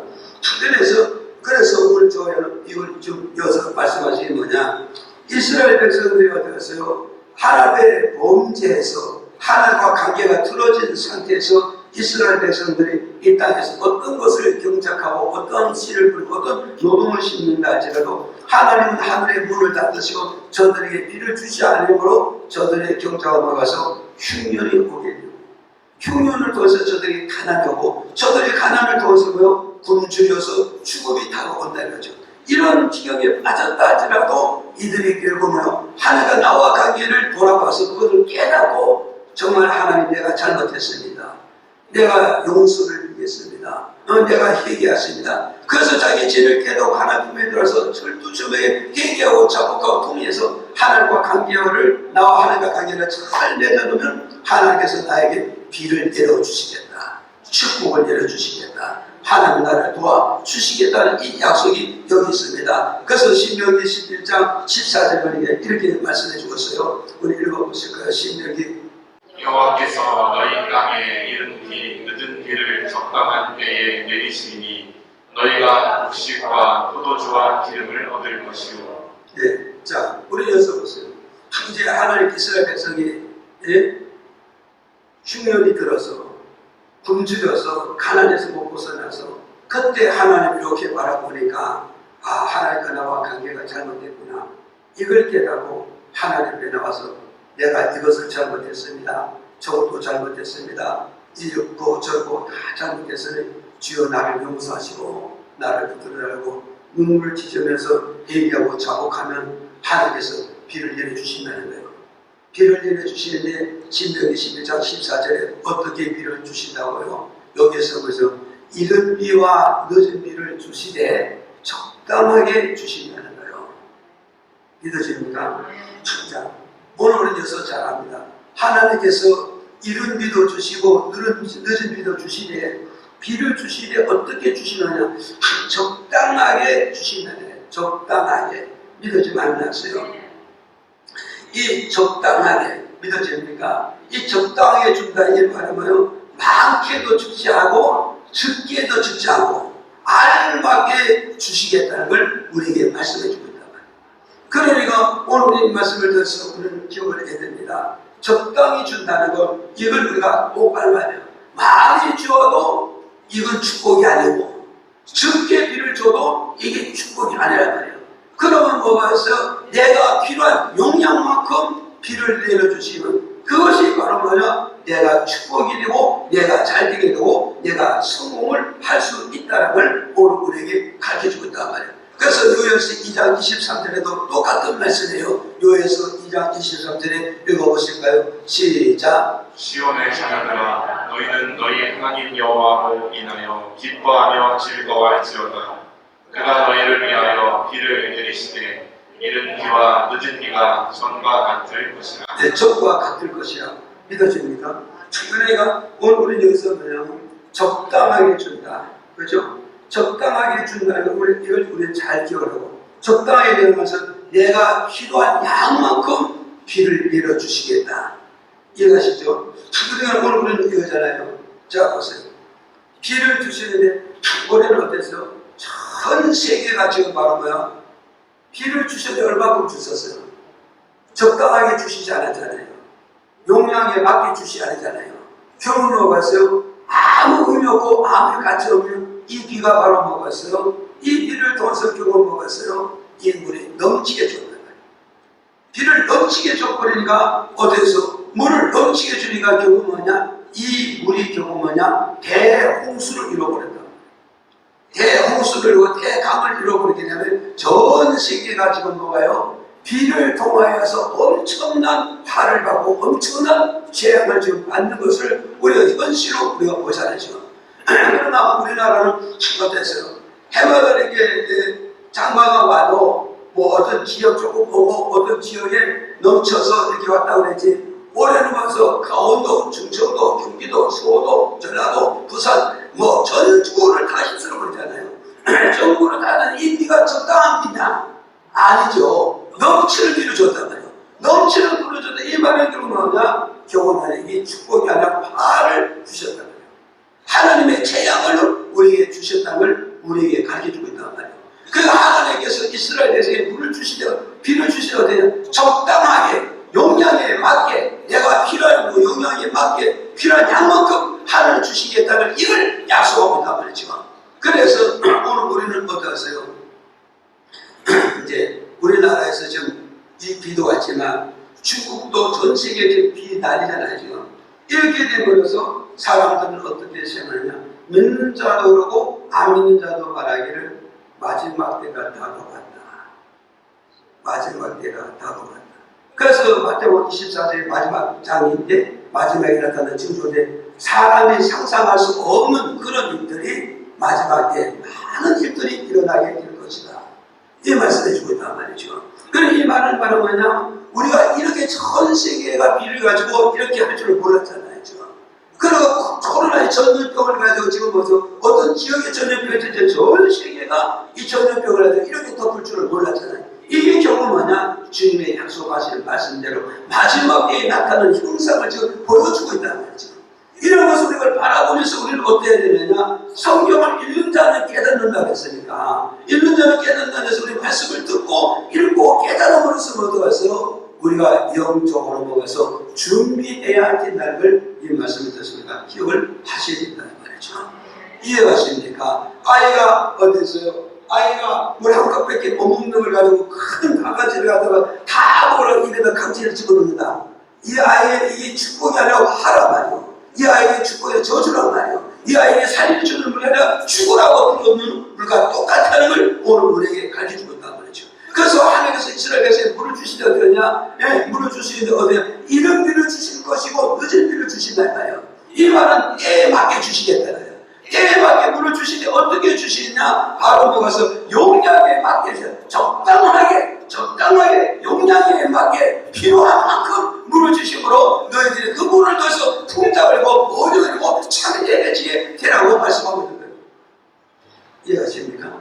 S1: 그래서 오늘 저는 이걸 좀 여기서 말씀하시는 게 뭐냐? 이스라엘 백성들이 어떠했어요? 하나님의 범죄에서 하나님과 관계가 틀어진 상태에서 이스라엘 백성들이 이 땅에서 어떤 것을 경작하고 어떤 씨를 뿌리고 어떤 노동을 심는다 할지라도 하나님은 하늘의 문을 닫으시고 저들에게 비를 주지 않으므로 저들의 경작을 막아서 흉년이 오게 되고 흉년을 통해서 저들이 가난이 오고 저들이 가난을 통해서 굶주려서 죽음이 다가온다는 거죠. 이런 지경에 빠졌다 할지라도 이들이 결국은 하나님과 나와 관계를 돌아봐서 그것을 깨닫고 정말 하나님 내가 잘못했습니다. 내가 용서를 비겠습니다. 내가 회개했습니다. 그래서 자기 죄를 깨닫고 하나님 품에 들어서 철두철미하게 회개하고 자복하고 통해서 하나님과 관계를 나와 하나님과 관계를 잘 맺어놓으면 하나님께서 나에게 비를 내려주시겠다. 축복을 내려주시겠다. 하나님 나를 도와주시겠다는 이 약속이 여기 있습니다. 그래서 신명기 11장 14절에 이렇게 말씀해 주었어요. 우리 읽어보실까요? 신명기
S2: 여호와께서 너희 땅에 늦은 비를 적당한 때에 내리시니 너희가 곡식과 포도주와 기름을 얻을 것이요.
S1: 네, 자 우리 여기서 보세요. 이제 하나님 이스라엘 백성이 흉년이 들어서 굶주려서 가난에서 못 벗어나서 그때 하나님 이렇게 바라보니까 하나님과 나와 관계가 잘못됐구나. 이걸 깨닫고 하나님 앞에 나와서 내가 이것을 잘못했습니다. 저것도 잘못했습니다. 이렇고 저렇고 다 잘못했으니 주여 나를 용서하시고 나를 붙들으라고 눈물을 찢으면서 얘기하고 자복하면 하나님께서 비를 내려주신다는 거예요. 비를 내려주시는데 신명기 11장 14절에 어떻게 비를 주신다고요? 여기에서 그래서 이른 비와 늦은 비를 주시되 적당하게 주신다는 거예요. 믿어집니까? 자, 오늘은 여기서 잘합니다. 하나님께서 이른 비도 주시고 늦은 비도 주시되 비를 주시되 어떻게 주시느냐? 적당하게 주신다는 거예요. 적당하게. 믿어지면 안 났어요. 이 적당하게 믿어집니까? 이 적당하게 준다 이 말하면 많게도 주지 않고 적게도 주지 않고 알맞게 주시겠다는 걸 우리에게 말씀해 주고 있단 말이에요. 그러니까 오늘 이 말씀을 들어서 우리는 기억을 해야 됩니다. 적당히 준다는 건 이걸 우리가 꼭 알아야 돼요. 많이 주어도 이건 축복이 아니고 적게 비를 줘도 이게 축복이 아니란 말이에요. 그러면 뭐가 있어? 내가 필요한 용량만큼 비를 내려주시면 그것이 바로 뭐냐? 내가 축복이 되고 내가 잘 되게 되고 내가 성공을 할 수 있다는 걸 오늘 우리에게 가르쳐주고 있단 말이에요. 그래서 요에서 2장 23절에도 똑같은 말씀이에요. 요에서 2장 23절에 읽어보실까요? 시작.
S2: 시온의 자녀들아 너희는 너희 하나님 여호와를 인하여 기뻐하며 즐거워할지어다. 그가 너희를 위하여 비를 내리시되 이른 비와 늦은 비가 전과 같을 것이라.
S1: 네, 전과 같을 것이라. 믿어집니까? 그러니까 오늘 우리 여기서 그냥 적당하게 준다. 그렇죠? 적당하게 준다는 건 이걸 우리는 잘 기억하고 적당하게 되는 것은 내가 필요한 양만큼 비를 내려주시겠다. 이해가시죠? 그러니까 오늘 우리는 이거잖아요. 자 보세요. 비를 주시는데 올해는 어땠어요? 전 세계가 지금 바로 뭐야? 비를 주시는데 얼마큼 주셨어요? 적당하게 주시지 않았잖아요. 용량에 맞게 주시지 않았잖아요. 결국은 뭐가 있어요? 아무 의미 없고 아무 가치 없는 이 비가 바로 뭐가 있어요? 이 비를 통해서 결국은 뭐가 있어요? 이 물이 넘치게 줬단 말이에요. 비를 넘치게 줘버리니까 어디서 물을 넘치게 주니까 결국은 뭐냐? 이 물이 결국은 뭐냐? 대홍수를 이뤄버린다. 대홍수를 이루고 대강을 이뤄버리게 되면 전 세계가 지금 뭐가요? 비를 통하여서 엄청난 화를 받고 엄청난 재앙을 지금 받는 것을 우리가 현실로 우리가 보잖아요. 그러나 우리나라는 어땠어요? 해마다 이렇게 장마가 와도 뭐 어떤 지역 조금 보고 어떤 지역에 넘쳐서 이렇게 왔다고 그랬지. 올해는 와서 강원도, 충청도, 경기도, 서울도, 전라도, 부산 뭐 전국을 다 휩쓸어 버리잖아요. 전국을 다 하는 이 비가 적당한 비냐? 아니죠. 넘치는 비를 줬단 말이에요. 넘치는 비를 줬다. 이 말은 결국 뭐냐? 결국은 이게 축복이 아니라 화를 주셨단 말이에요. 하나님의 재앙을 우리에게 주셨다는 걸 우리에게 가르쳐주고 있단 말이에요. 그러니까 하나님께서 이스라엘에게 물을 주시되 비를 주시되 어때요? 적당하게 용량에 맞게 내가 필요한 용량에 맞게 필요한 양만큼 하나님 주시겠다는 이걸 약속하고 있단 말이죠. 그래서 오늘 우리는 어떠세요? 이제 우리나라에서 지금 이 비도 왔지만 중국도 전 세계에 지금 비 난리잖아요 지금. 이렇게 되면서 사람들은 어떻게 생각하냐? 믿는 자도 그러고 안 믿는 자도 말하기를 마지막 때가 다가왔다. 마지막 때가 다가왔다. 그래서 마태복음 24절 마지막 장인데 마지막에 나타나는 징조인데 사람이 상상할 수 없는 그런 일들이 마지막 때 많은 일들이 일어나게 될 것이다. 이 말씀해 주고 있단 말이죠. 그럼 이 말은 바로 뭐냐면 우리가 이렇게 전 세계가 비를 가지고 이렇게 할 줄을 몰랐잖아요. 지금. 그리고 코로나의 전염병을 가지고 지금 뭐죠? 어떤 지역의 전염병이 있는데 전 세계가 이 전염병을 가지고 이렇게 덮을 줄을 몰랐잖아요. 이게 결국 뭐냐? 주님의 약속하시는 말씀대로 마지막 때에 나타나는 형상을 지금 보여주고 있다는 거죠. 이런 것을 우리가 바라보면서 우리는 어때야 되느냐? 성경을 읽는 자는 깨닫는다고 했으니까 읽는 자는 깨닫는다고 해서 우리 말씀을 듣고 읽고 깨달음으로써 어떠겠어요? 우리가 영적으로 먹어서 준비해야 된다는 걸 이 말씀을 듣습니까? 기억을 하셔야 된다는 말이죠. 이해가십니까? 아이가 어디서요? 아이가 물 한 컵밖에 못 먹는 걸 가지고 큰 바가지를 갖다가 다 먹으라고 입에다 강제를 집어넣는다. 이 아이의 이게 축복이 아니라 화란 말이에요. 이 아이의 축복이 저주란 말이에요. 네 아이에게 살릴 줄을 몰라 죽으라고 불러오는 물과 똑같다는 걸 오늘 우리에게 가르쳐주고 있단 말이죠. 그래서 하나님께서 이스라엘 백성에 물을 주시되 어떠냐? 예, 물을 주시는데 어떠냐? 이른 비를 주실 것이고 늦은 비를 주신다나요. 이 말은 때에 맞게 주시겠다나요. 때에 맞게 물을 주시되 어떻게 주시느냐? 바로 먹어서 용량에 맞게 주세요. 적당하게 용량에 맞게 필요한 만큼 물을 주심으로 너희들이 그 물을 넣어서 풍작을고 모종을 고 창대해지게 되라고 말씀하고 있는 거예요. 이해하십니까?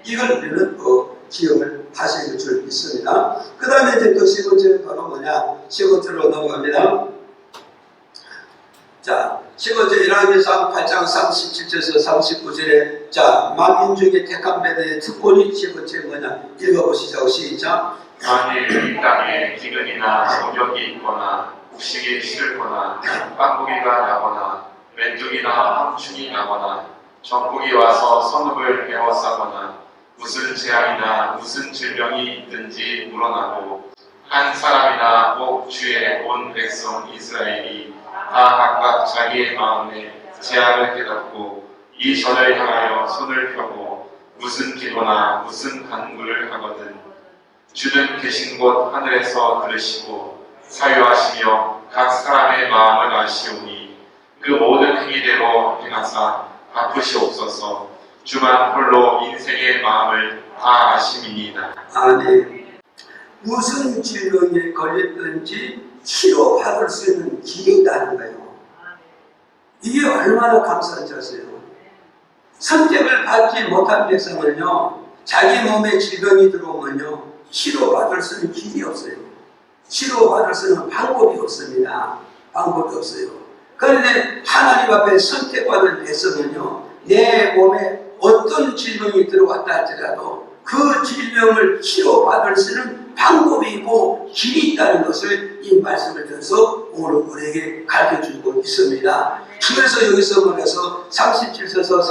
S1: 이걸 우리는 기억을 하실 줄 믿습니다. 그 다음에 이제 또 세 번째 바로 뭐냐? 세 번째로 넘어갑니다. 자, 세 번째 이라미상 8장 37절에서 39절에 자, 만민중의 택한 배대의 특권이 세 번째 뭐냐? 읽어보시자고 시작.
S2: 만일 이 땅에 기근이나 정력이 있거나 곡식이 시들거나 빵고기가 나거나 왼쪽이나 황충이 나거나 적국이 와서 선읍을 베어싸거나 무슨 재앙이나 무슨 질병이 있든지 물어나고 한 사람이나 꼭 주의 온 백성 이스라엘이 다 각각 자기의 마음에 재앙을 깨닫고 이 전을 향하여 손을 펴고 무슨 기도나 무슨 간구를 하거든 주는 계신 곳 하늘에서 들으시고 사유하시며 각 사람의 마음을 아시오니 그 모든 행위대로 행하사 갚으시옵소서. 주만 홀로 인생의 마음을 다 아심이니이다.
S1: 아멘. 무슨 질병에 걸렸든지 치료받을 수 있는 길이 있다는 거예요. 이게 얼마나 감사한지 아세요? 선택을 받지 못한 백성은요, 자기 몸에 질병이 들어오면요, 치료받을 수 있는 길이 없어요. 치료받을 수 있는 방법이 없습니다. 방법이 없어요. 그런데 하나님 앞에 선택받은 백성은요, 내 몸에 어떤 질병이 들어왔다 할지라도 그 질병을 치료받을 수 있는 방법이 있고 길이 있다는 것을 이 말씀을 들어서 오늘 우리에게 가르쳐주고 있습니다. 그래서 여기서 말해서 37절에서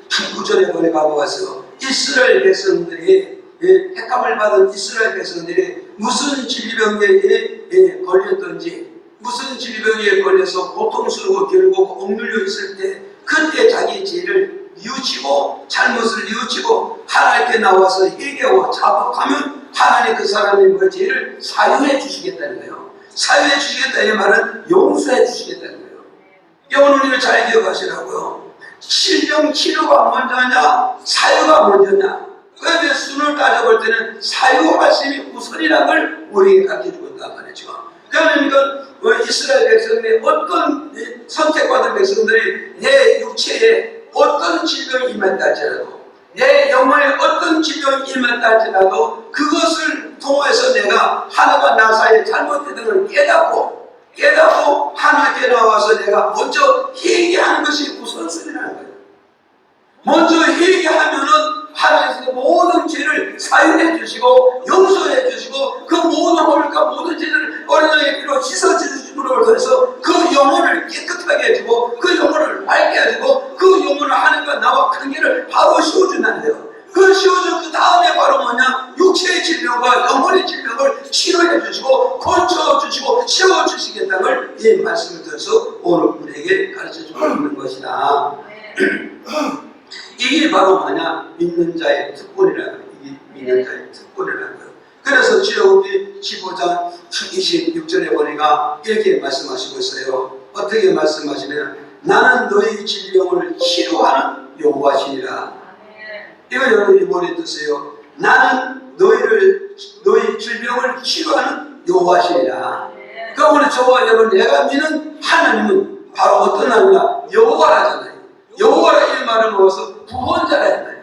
S1: 39절에 보니까 보아서 이스라엘 백성들이 택함을 받은 이스라엘 백성들이 무슨 질병에 걸렸든지 무슨 질병에 걸려서 고통스러워 결국 억눌려 있을 때 그때 자기 죄를 뉘우치고 잘못을 뉘우치고 하나님께 나와서 회개하고 자복하면 하나님 그 사람의 그 죄를 사유해 주시겠다는 거예요. 사유해 주시겠다는 말은 용서해 주시겠다는 거예요. 오늘 우리를 잘 기억하시라고요. 질병 치료가 먼저냐 사유가 먼저냐. 그런데 순을 따져볼 때는 사유하심이 우선이라는 걸 우리에게 가르쳐주고 있단 말이죠. 그러니까 이스라엘 백성들이 어떤 선택받은 백성들이 내 육체에 어떤 질병이 임했다 할지라도 내 영혼에 어떤 질병이 임했다 할지라도 그것을 통해서 내가 하나님과 나 사이에 잘못된 걸 깨닫고 하나님께 나와서 내가 먼저 회개하는 것이 우선순위라는 거예요. 먼저 회개하면은 하나님께서 모든 죄를 사유해 주시고 용서해 주시고 그 모든 허물과 모든 죄를 어린아이의 피로 씻어주심으로 통해서 그 영혼을 깨끗하게 해주고 그 영혼을 맑게 해주고 그 영혼을 하나님과 나와 관계를 바로 씌워준다는 거예요. 그 씌워준 그 다음에 바로 뭐냐 육체의 질병과 영혼의 질병을 치료해 주시고 고쳐주시고 세워주시겠다는 걸 이 말씀을 들어서 오늘 우리에게 가르쳐주고 있는 것이다. 이게 바로 뭐냐? 믿는 자의 특권이라는 거예요. 이게 믿는 자의 특권이라는 거예요. 그래서 지옥이 15장 26절에 보니까 이렇게 말씀하시고 있어요. 어떻게 말씀하시면 나는 너희 질병을 치료하는 여호와시니라. 이거 여러분이 머리에 드세요. 나는 너희 질병을 치료하는 여호와시니라. 그러니까 오늘 저와 여러분 내가 믿는 하나님은 바로 어떤 하나님이냐? 여호와라잖아요. 여호와라 이 말을 먹어서 구원자라 했나요?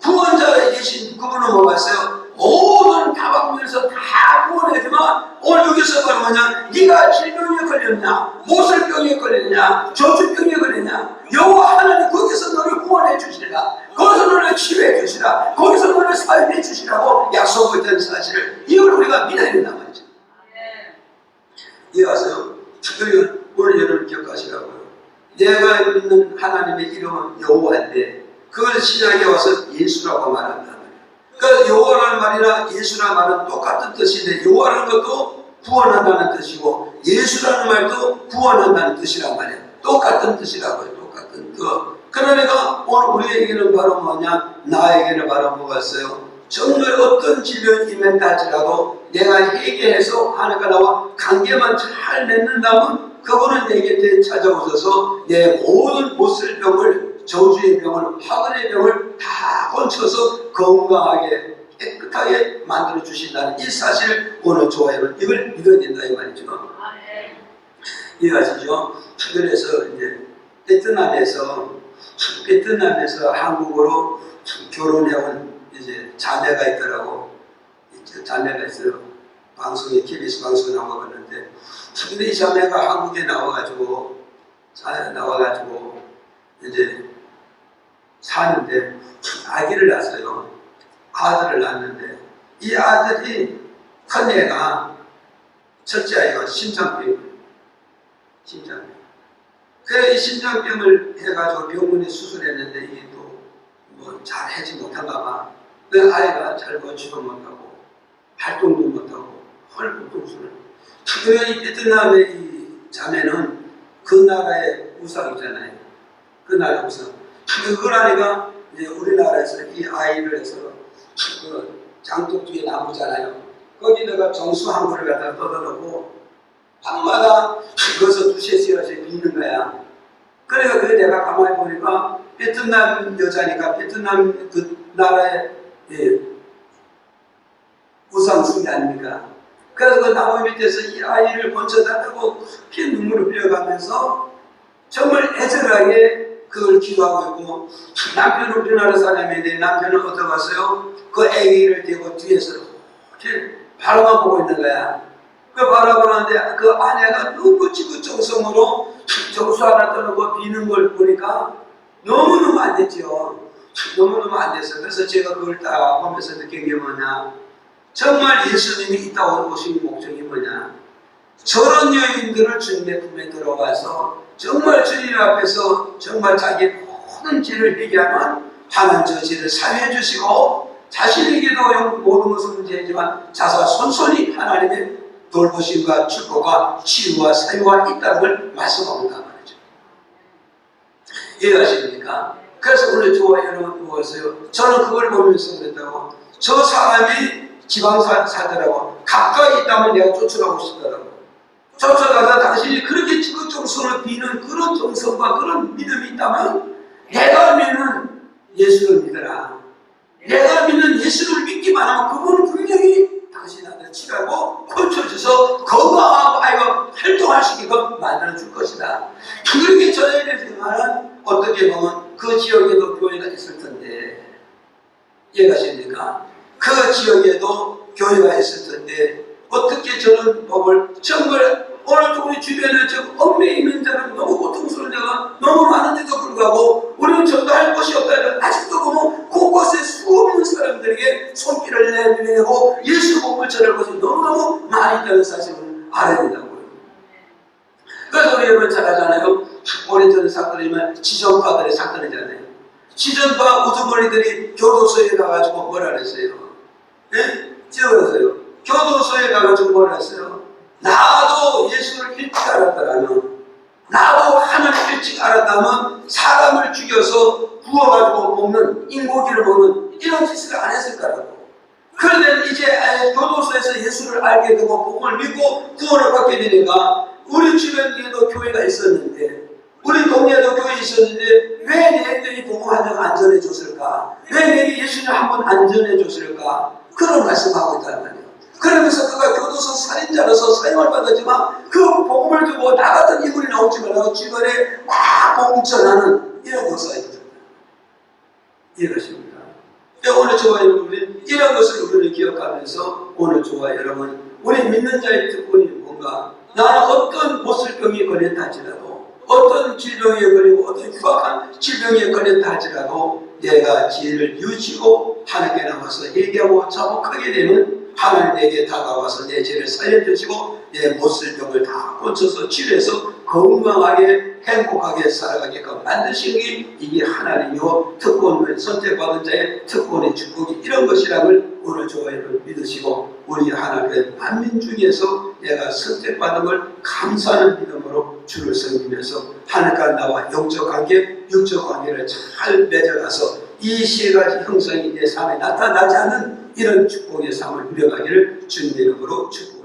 S1: 구원자에 계신 그분은 뭐겠어요? 모든 다방면에서 다 구원해주지만 오늘 여기서 바로 뭐냐? 네가 질병에 걸렸냐? 모슬병에 걸렸냐? 저주병에 걸렸냐? 여호와 하나님 거기서 너를 구원해 주시리라. 거기서 너를 치유해 주시라. 거기서 너를 사유해 주시라고 약속했던 사실을 이걸 우리가 믿어야 된단 말이죠. 이해하세요? 특별히 오늘 여러분 기억하시라고요. 내가 믿는 하나님의 이름은 여호와인데 그걸 신약에 와서 예수라고 말한단 말이에요. 그러니까 여호와라는 말이나 예수라는 말은 똑같은 뜻인데 여호와라는 것도 구원한다는 뜻이고 예수라는 말도 구원한다는 뜻이란 말이에요. 똑같은 뜻이라고요. 똑같은 뜻. 그러니까 오늘 우리에게는 바로 뭐냐? 나에게는 바로 뭐가 있어요? 정말 어떤 질병이 임했다 할지라도 내가 해결해서 하나님과 나와 관계만 잘 맺는다면 그분은 내 곁에 찾아오셔서 내 모든 못쓸 병을, 저주의 병을, 화근의 병을 다 고쳐서 건강하게 깨끗하게 만들어 주신다는 이 사실을 오늘 좋아요. 이걸 믿어야 된다 이 말이죠. 이해하시죠? 그래서 이제 베트남에서 한국으로 결혼해온 이제 자매가 있더라고. 자매가 있어요. 방송에 KBS 방송에 나와봤는데, 근데 이 자매가 한국에 나와가지고 이제 사는데 아기를 낳았어요. 아들을 낳았는데 이 아들이 큰 애가 첫째 아이가 심장병. 그래 이 심장병을 해가지고 병원에 수술했는데 이게 또 뭐 잘 하지 못한가 봐. 그 아이가 잘 걷지도 못하고 활동도 못하고 헐벗동수를. 그래 이 베트남의 이 자매는 그 나라의 우상이잖아요. 그 나라 우상. 그걸 아니까 이제 우리나라에서 이 아이를 해서 그 장독 뒤에 나무잖아요. 거기다가 정수 한 그릇 갖다 떠들어놓고 밤마다 그것을 두세 시간씩 비는 거야. 그래서 그 내가 가만히 보니까 베트남 여자니까 베트남 그 나라의 우상숭이 아닙니까? 그래서 그 나무 밑에서 이 아이를 건져달라고 피 눈물을 흘려가면서 정말 애절하게 그걸 기도하고 있고, 남편은 우리나라 사람인데 남편은 어디 갔어요? 그 아기를 대고 뒤에서 이렇게 바라만 보고 있는 거야. 그 바라보는데 그 아내가 너무 지긋정성으로 정수 하나 떠놓고 비는 걸 보니까 너무너무 안 됐죠. 너무너무 안 됐어. 그래서 제가 그걸 딱 보면서 느낀 게 뭐냐? 정말 예수님이 이 땅에 오신 목적이 뭐냐? 저런 여인들을 주님의 품에 들어가서 정말 주님 앞에서 정말 자기 모든 죄를 회개하면 하나님 저 죄를 사유해 주시고 자신에게도 모든 것을 문제이지만 자사 손손이 하나님의 돌보심과 축복과 치유와 사유가 있다는 걸 말씀하고 있단 말이죠. 이해하십니까? 그래서 오늘 저와 여러분 보았어요. 저는 그걸 보면서 그랬다고. 저 사람이 지방사 살더라고. 가까이 있다면 내가 쫓아가고 싶더라고. 쫓아가다 당신이 그렇게 지긋정성을 비는 그런 정성과 그런 믿음이 있다면 내가 믿는 예수를 믿어라. 내가 믿는 예수를 믿기만 하면 그분은 분명히 당신한테 치라고 고쳐줘서 건강하고 아이가 활동할 수 있게끔 만들어줄 것이다. 그렇게 전해지지만 어떻게 보면 그 지역에도 교회가 있을 텐데, 이해가십니까? 그 지역에도 교회가 있을 텐데 어떻게 저런 법을 정말 오늘 우리 주변에 지금 얽매여 있는 자는 너무 고통스러운 자가 너무 많은데도 불구하고 우리는 전도할 곳이 없다. 아직도 보면 곳곳에 수없는 사람들에게 손길을 내밀고 예수 복음을 전할 곳이 너무너무 많이 있다는 사실을 알아야 된다고요. 그래서 우리 여러분 잘 알잖아요. 오래전 사건이면 지전파들의 사건이잖아요. 지전파 우두머리들이 교도소에 가가지고 뭐라 그랬어요? 예? 지어버렸어요. 교도소에 가가지고 뭐라 했어요? 나도 예수를 일찍 알았다라면, 나도 하나님을 일찍 알았다면 사람을 죽여서 구워가지고 먹는, 인고기를 먹는 이런 짓을 안 했을까라고. 그런데 이제 교도소에서 예수를 알게 되고 복음을 믿고 구원을 받게 되니까 우리 주변에도 교회가 있었는데, 우리 동네에도 교회 있었는데 왜 내들이 복음 한 장 안 전해줬을까? 왜 내게 예수를 한번 안 전해줬을까? 그런 말씀하고 있단 말이에요. 그러면서 그가 교도소 살인자로서 사형을 받았지만 그 복음을 두고 나 같은 인물이 나오지 말라고 주변에 막 복음 전하는 이런 역사가 있거든요. 이해하십니까? 오늘 저와 여러분 이런 것을 우리는 기억하면서 오늘 저와 여러분 우리 믿는 자의 특권이 뭔가, 나는 어떤 못쓸병이 걸렸다 할지라도, 어떤 질병에 걸리고 어떤 흉악한 질병에 걸렸다 할지라도 내가 지혜를 유지고 하나님께 나와서 얘기하고 자복하게 되면 하나님 내게 다가와서 내 죄를 살려주시고 내 못쓸 병을 다 고쳐서 치료해서 건강하게 행복하게 살아가게끔 만드시는 게 이게 하나님이요 특권을 선택받은 자의 특권의 축복이 이런 것이라는 오늘 조회를 믿으시고 우리 하나님의 만민 중에서 내가 선택받은 걸 감사하는 믿음으로 주를 섬기면서 하나님과 나와 영적 관계, 육적 관계를 잘 맺어가서 이 세 가지 형성이 내 삶에 나타나지 않는 이런 축복의 삶을 누려가기를 주님의 이름으로 축복합니다.